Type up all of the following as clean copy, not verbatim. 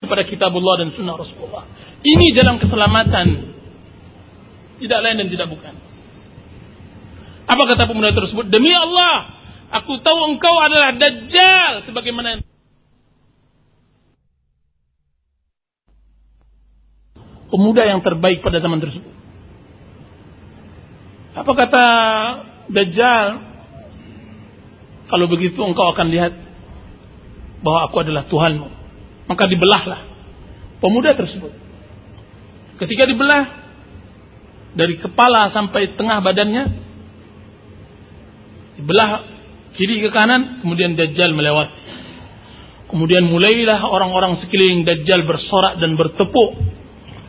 kepada kitabullah dan sunnah Rasulullah. Ini dalam keselamatan, tidak lain dan tidak bukan. Apa kata pemuda tersebut? Demi Allah, aku tahu engkau adalah Dajjal, sebagaimana pemuda yang terbaik pada zaman tersebut. Apa kata Dajjal? Kalau begitu engkau akan lihat bahwa aku adalah Tuhanmu. Maka dibelahlah pemuda tersebut. Ketika dibelah dari kepala sampai tengah badannya, dibelah kiri ke kanan, kemudian Dajjal melewati. Kemudian mulailah orang-orang sekeliling Dajjal bersorak dan bertepuk.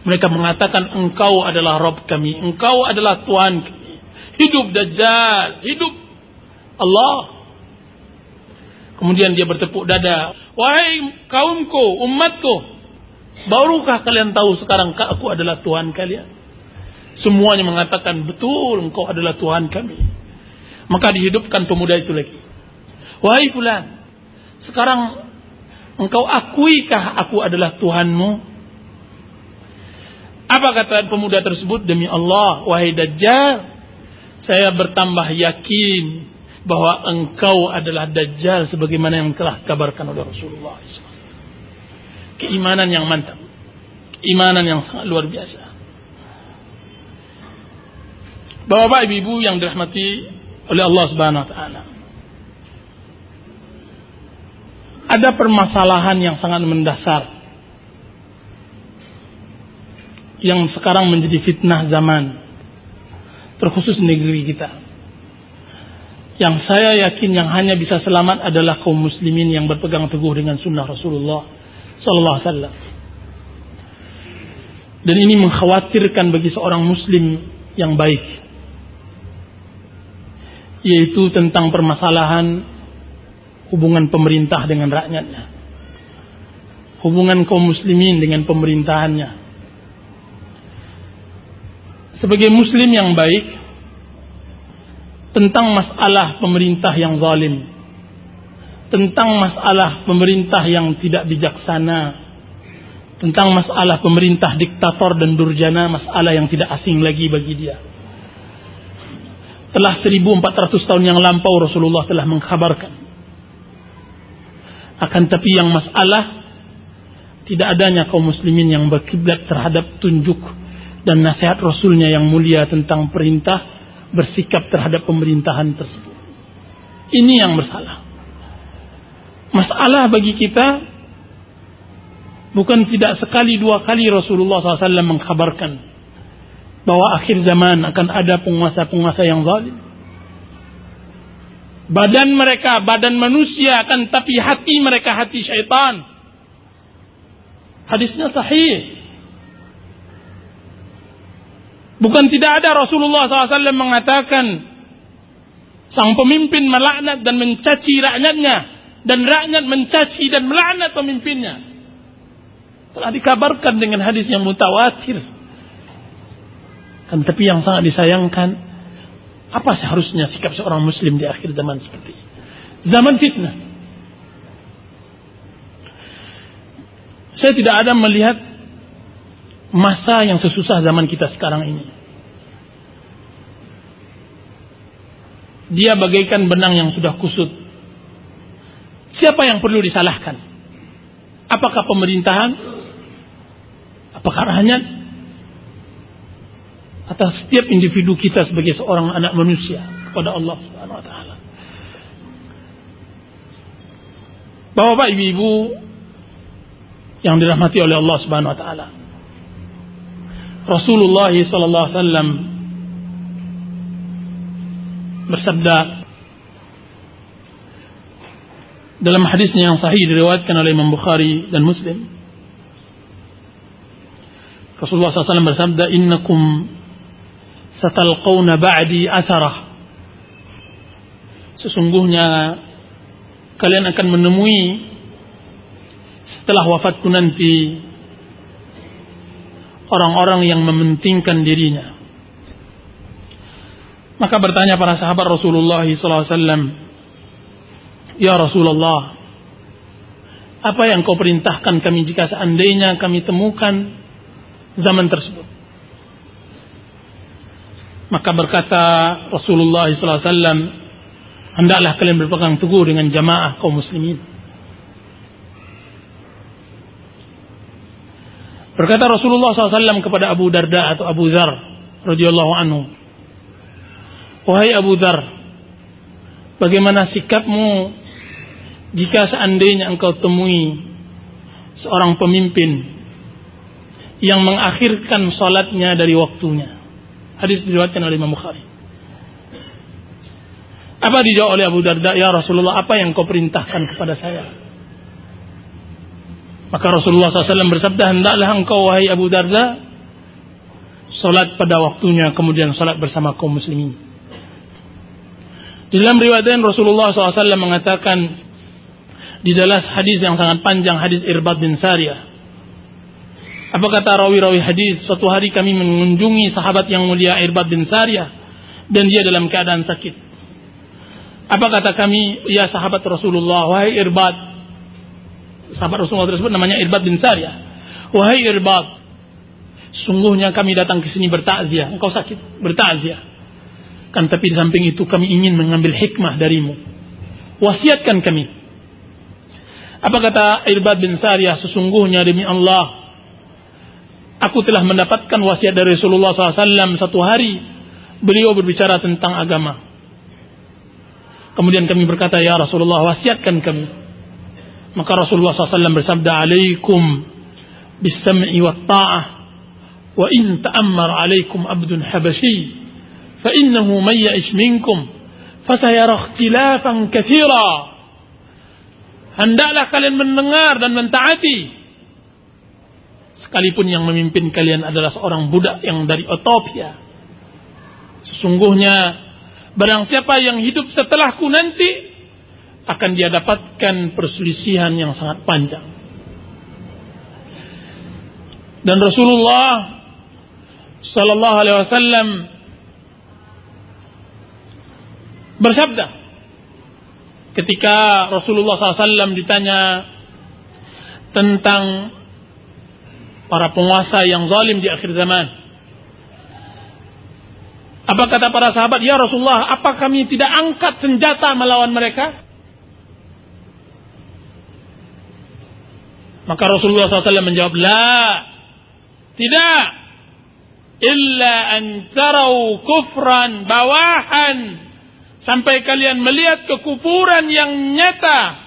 Mereka mengatakan, engkau adalah Rabb kami, engkau adalah Tuhan kami. Hidup Dajjal, hidup Allah. Kemudian dia bertepuk dada. Wahai kaumku, umatku, barukah kalian tahu sekarang aku adalah Tuhan kalian? Semuanya mengatakan, betul, engkau adalah Tuhan kami. Maka dihidupkan pemuda itu lagi. Wahai fulan, sekarang engkau akuikah aku adalah Tuhanmu? Apa kata pemuda tersebut? Demi Allah, wahai Dajjal, saya bertambah yakin bahwa engkau adalah Dajjal sebagaimana yang telah dikabarkan oleh Rasulullah SAW. Keimanan yang mantap, keimanan yang sangat luar biasa. Bapak-bapak, ibu-ibu yang dirahmati oleh Allah Subhanahu wa taala. Ada permasalahan yang sangat mendasar yang sekarang menjadi fitnah zaman, terkhusus negeri kita. Yang saya yakin yang hanya bisa selamat adalah kaum muslimin yang berpegang teguh dengan sunnah Rasulullah sallallahu alaihi wasallam. Dan ini mengkhawatirkan bagi seorang muslim yang baik, yaitu tentang permasalahan hubungan pemerintah dengan rakyatnya, hubungan kaum muslimin dengan pemerintahannya. Sebagai muslim yang baik, tentang masalah pemerintah yang zalim, tentang masalah pemerintah yang tidak bijaksana, tentang masalah pemerintah diktator dan durjana, masalah yang tidak asing lagi bagi dia. Telah 1400 tahun yang lampau Rasulullah telah mengkhabarkan. Akan tapi yang masalah tidak adanya kaum muslimin yang berkiblat terhadap tunjuk dan nasihat Rasulnya yang mulia tentang perintah bersikap terhadap pemerintahan tersebut. Ini yang bersalah. Masalah bagi kita bukan tidak sekali dua kali Rasulullah SAW mengkhabarkan bahwa akhir zaman akan ada penguasa-penguasa yang zalim. Badan mereka badan manusia, akan tapi hati mereka hati syaitan. Hadisnya sahih. Bukan tidak ada Rasulullah SAW mengatakan sang pemimpin melaknat dan mencaci rakyatnya, dan rakyat mencaci dan melaknat pemimpinnya. Telah dikabarkan dengan hadis yang mutawatir. Kan tapi yang sangat disayangkan, apa seharusnya sikap seorang muslim di akhir zaman seperti ini? Zaman fitnah. Saya tidak ada melihat masa yang sesusah zaman kita sekarang ini. Dia bagaikan benang yang sudah kusut. Siapa yang perlu disalahkan? Apakah pemerintahan? Apakah rakyat? Atau setiap individu kita sebagai seorang anak manusia kepada Allah Subhanahu wa taala? Bapak-bapak, ibu-ibu yang dirahmati oleh Allah Subhanahu wa taala. Rasulullah sallallahu alaihi wasallam bersabda dalam hadisnya yang sahih diriwayatkan oleh Imam Bukhari dan Muslim. Rasulullah SAW bersabda, innakum satalqawna ba'di atharah. Sesungguhnya kalian akan menemui setelah wafatku nanti orang-orang yang mementingkan dirinya. Maka bertanya para sahabat Rasulullah SAW, ya Rasulullah, apa yang kau perintahkan kami jika seandainya kami temukan zaman tersebut? Maka berkata Rasulullah SAW, hendaklah kalian berpegang teguh dengan jamaah kaum muslimin. Berkata Rasulullah SAW kepada Abu Darda atau Abu Dzar radhiyallahu anhu, wahai Abu Dzar, bagaimana sikapmu jika seandainya engkau temui seorang pemimpin yang mengakhirkan salatnya dari waktunya? Hadis diriwayatkan oleh Imam Bukhari. Apa dijawab oleh Abu Darda? Ya Rasulullah, apa yang kau perintahkan kepada saya? Maka Rasulullah SAW bersabda, hendaklah engkau wahai Abu Darda salat pada waktunya, kemudian salat bersama kaum muslimin. Di dalam riwayat lain Rasulullah SAW mengatakan di dalam hadis yang sangat panjang, hadis Irbad bin Sariyah. Apa kata rawi-rawi hadis? Suatu hari kami mengunjungi sahabat yang mulia Irbad bin Sariyah dan dia dalam keadaan sakit. Apa kata kami? Ya sahabat Rasulullah, wahai Irbad. Sahabat Rasulullah tersebut namanya Irbad bin Sariyah. Wahai Irbad, sungguhnya kami datang ke sini bertakziah. Engkau sakit, bertakziah. Kan tapi di samping itu kami ingin mengambil hikmah darimu. Wasiatkan kami. Apa kata Irbad bin Sariyah? Sesungguhnya demi Allah, aku telah mendapatkan wasiat dari Rasulullah SAW. Satu hari beliau berbicara tentang agama. Kemudian kami berkata, ya Rasulullah, wasiatkan kami. Maka Rasulullah SAW bersabda, alaikum bis-sam'i wa ta'ah, wa in ta'ammar alaikum abdun habasyi, fa innahu man ya'ish minkum fasayara ikhtilafan katsira. Hendaklah kalian mendengar dan mentaati, sekalipun yang memimpin kalian adalah seorang budak yang dari Ethiopia. Sesungguhnya barang siapa yang hidup setelahku nanti akan dia dapatkan perselisihan yang sangat panjang. Dan Rasulullah sallallahu alaihi wasallam bersabda ketika Rasulullah SAW ditanya tentang para penguasa yang zalim di akhir zaman. Apa kata para sahabat? Ya Rasulullah, apa kami tidak angkat senjata melawan mereka? Maka Rasulullah SAW menjawab, la, tidak, illa an tarau kufran bawahan, sampai kalian melihat kekufuran yang nyata,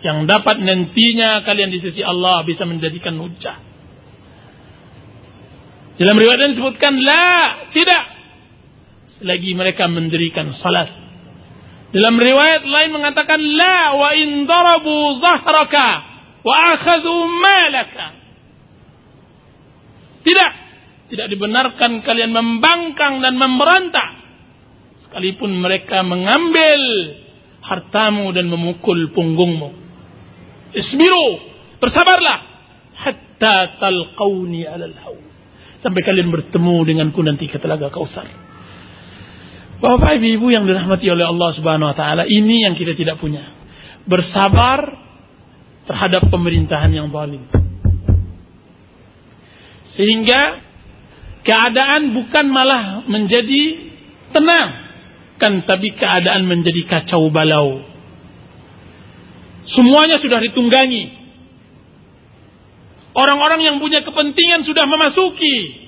yang dapat nantinya kalian di sisi Allah bisa menjadikan hujjah. Dalam riwayat lain disebutkan, la, tidak, selagi mereka mendirikan salat. Dalam riwayat lain mengatakan, la, wa in darabu zahraka wa akhadhu malaka. Tidak dibenarkan kalian membangkang dan memberontak, sekalipun mereka mengambil hartamu dan memukul punggungmu. Isbiru, bersabarlah, hatta talqauni alal haud, sampai kalian bertemu denganku nanti ke telaga Kautsar. Bapak ibu yang dirahmati oleh Allah Subhanahu wa taala, ini yang kita tidak punya. Bersabar terhadap pemerintahan yang zalim. Sehingga keadaan bukan malah menjadi tenang, kan, tapi keadaan menjadi kacau balau. Semuanya sudah ditunggangi. Orang-orang yang punya kepentingan sudah memasuki.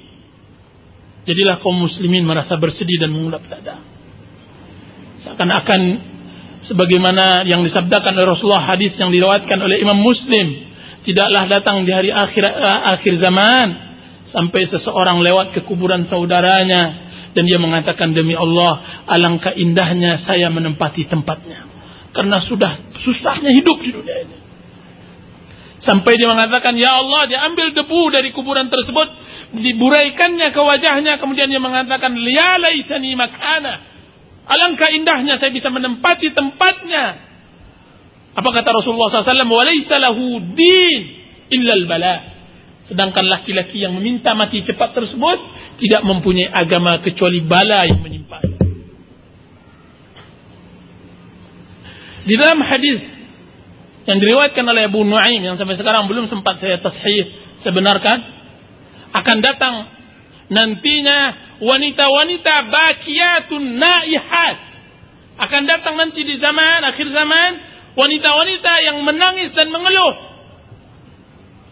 Jadilah kaum muslimin merasa bersedih dan mengulap dada. Seakan-akan sebagaimana yang disabdakan oleh Rasulullah, hadis yang diriwayatkan oleh Imam Muslim, tidaklah datang di hari akhir zaman sampai seseorang lewat ke kuburan saudaranya dan dia mengatakan, demi Allah, alangkah indahnya saya menempati tempatnya, karena sudah susahnya hidup di dunia ini. Sampai dia mengatakan, ya Allah, dia ambil debu dari kuburan tersebut, diburaikannya ke wajahnya, kemudian dia mengatakan, ya laitani makana, alangkah indahnya saya bisa menempati tempatnya. Apa kata Rasulullah SAW? Walaysa lahu din illal bala. Sedangkan laki-laki yang meminta mati cepat tersebut tidak mempunyai agama kecuali bala yang menimpa. Di dalam hadis yang diriwayatkan oleh Abu Nuaim yang sampai sekarang belum sempat saya tashih, saya benarkan, akan datang nantinya wanita-wanita bakiyatun naihat. Akan datang nanti di zaman akhir zaman wanita-wanita yang menangis dan mengeluh.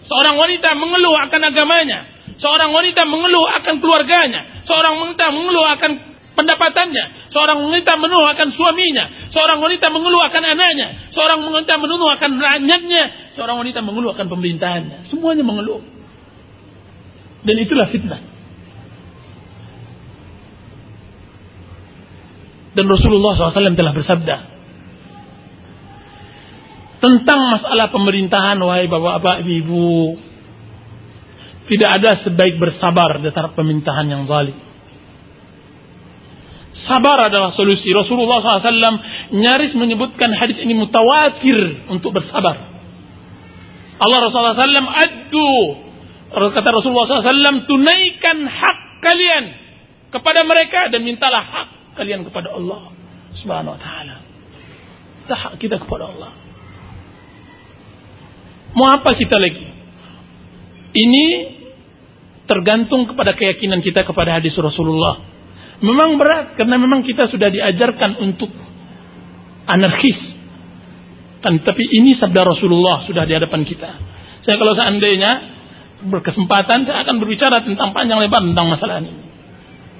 Seorang wanita mengeluh akan agamanya, seorang wanita mengeluh akan keluarganya, seorang wanita mengeluh akan pendapatannya, seorang wanita mengeluh akan suaminya, seorang wanita mengeluh akan anaknya, seorang wanita mengeluh akan rakyatnya, seorang wanita mengeluh akan pemerintahannya. Semuanya mengeluh. Dan itulah fitnah. Dan Rasulullah SAW telah bersabda tentang masalah pemerintahan, wahai bapak-bapak, ibu-ibu, tidak ada sebaik bersabar di antara pemerintahan yang zalim. Sabar adalah solusi. Rasulullah SAW nyaris menyebutkan hadis ini mutawatir untuk bersabar. Allah Rasulullah SAW kata Rasulullah SAW, tunaikan hak kalian kepada mereka dan mintalah hak kalian kepada Allah Subhanahu wa taala. Hak kita kepada Allah. Mau apa kita lagi? Ini tergantung kepada keyakinan kita kepada hadis Rasulullah. Memang berat karena memang kita sudah diajarkan untuk anarkis. Tapi ini sabda Rasulullah sudah di hadapan kita. Saya kalau seandainya berkesempatan saya akan berbicara tentang panjang lebar tentang masalah ini.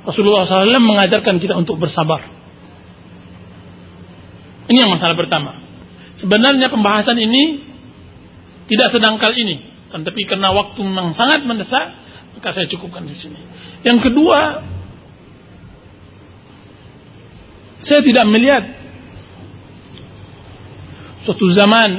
Rasulullah SAW mengajarkan kita untuk bersabar. Ini yang masalah pertama. Sebenarnya pembahasan ini tidak sedangkal ini, tapi karena waktu memang sangat mendesak, maka saya cukupkan di sini. Yang kedua, saya tidak melihat suatu zaman,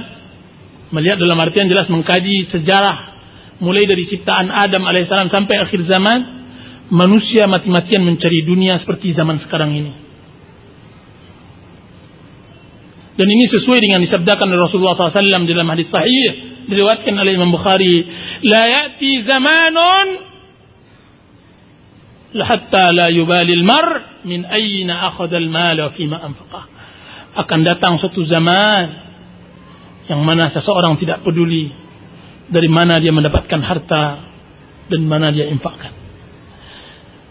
melihat dalam artian jelas mengkaji sejarah mulai dari ciptaan Adam alaihissalam sampai akhir zaman. Manusia mati-matian mencari dunia seperti zaman sekarang ini. Dan ini sesuai dengan disabdakan oleh Rasulullah SAW dalam hadis sahih diriwayatkan oleh Imam Bukhari, la ya'ti zamanun hatta la yubali al-mar min ayna akhadha al-mal wa fima anfaqah. Akan datang suatu zaman yang mana seseorang tidak peduli dari mana dia mendapatkan harta dan mana dia infakkan.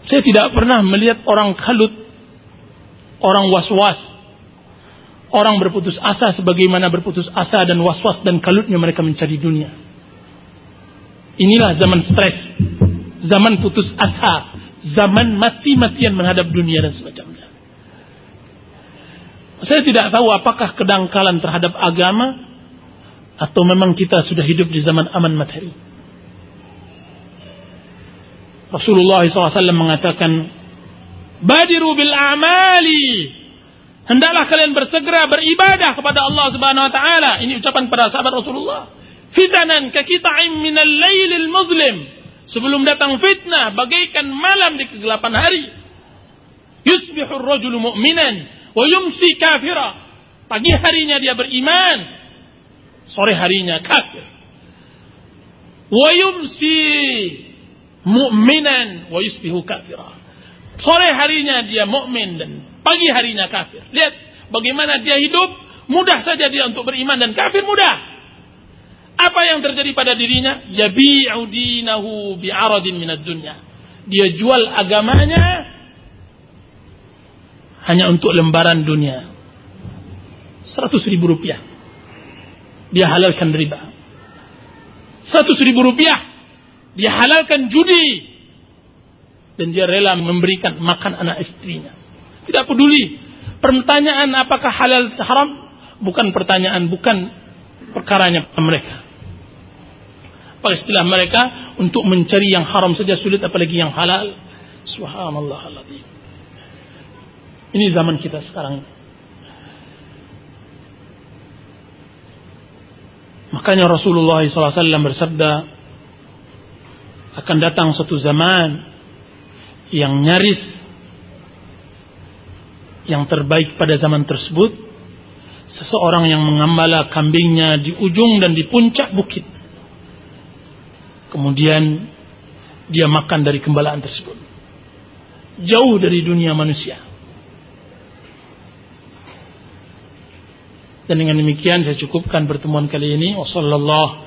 Saya tidak pernah melihat orang kalut, orang was-was, orang berputus asa sebagaimana berputus asa dan was-was dan kalutnya mereka mencari dunia. Inilah zaman stres, zaman putus asa, zaman mati-matian menghadap dunia dan semacamnya. Saya tidak tahu apakah kedangkalan terhadap agama atau memang kita sudah hidup di zaman aman materi. Rasulullah SAW mengatakan, badiru bil a'mali, hendaklah kalian bersegera beribadah kepada Allah Subhanahu wa taala. Ini ucapan para sahabat Rasulullah. Fitanan ka qita'in minal lailil muzlim, sebelum datang fitnah bagaikan malam di kegelapan hari. Yusbihu ar-rajulu mu'minan wa yumsi kafira. Pagi harinya dia beriman, sore harinya kafir. Wa yumsi mu'minan wa yusbihu kafira. Sore harinya dia mukmin dan pagi harinya kafir. Lihat bagaimana dia hidup, mudah saja dia untuk beriman dan kafir mudah. Apa yang terjadi pada dirinya? Yabi'u dinahu bi'aradin minad dunya. Dia jual agamanya hanya untuk lembaran dunia. 100.000 rupiah. Dia halalkan riba. 100.000 rupiah. Dia halalkan judi. Dan dia rela memberikan makan anak istrinya. Tidak peduli. Pertanyaan apakah halal atau haram, bukan pertanyaan, bukan perkaranya mereka. Pada istilah mereka, untuk mencari yang haram saja sulit, apalagi yang halal. Subhanallahal-azim. Ini zaman kita sekarang. Makanya Rasulullah SAW bersabda, akan datang suatu zaman yang nyaris yang terbaik pada zaman tersebut, seseorang yang mengembala kambingnya di ujung dan di puncak bukit, kemudian dia makan dari gembalaan tersebut, jauh dari dunia manusia. Dan dengan demikian saya cukupkan pertemuan kali ini. Wassallallahu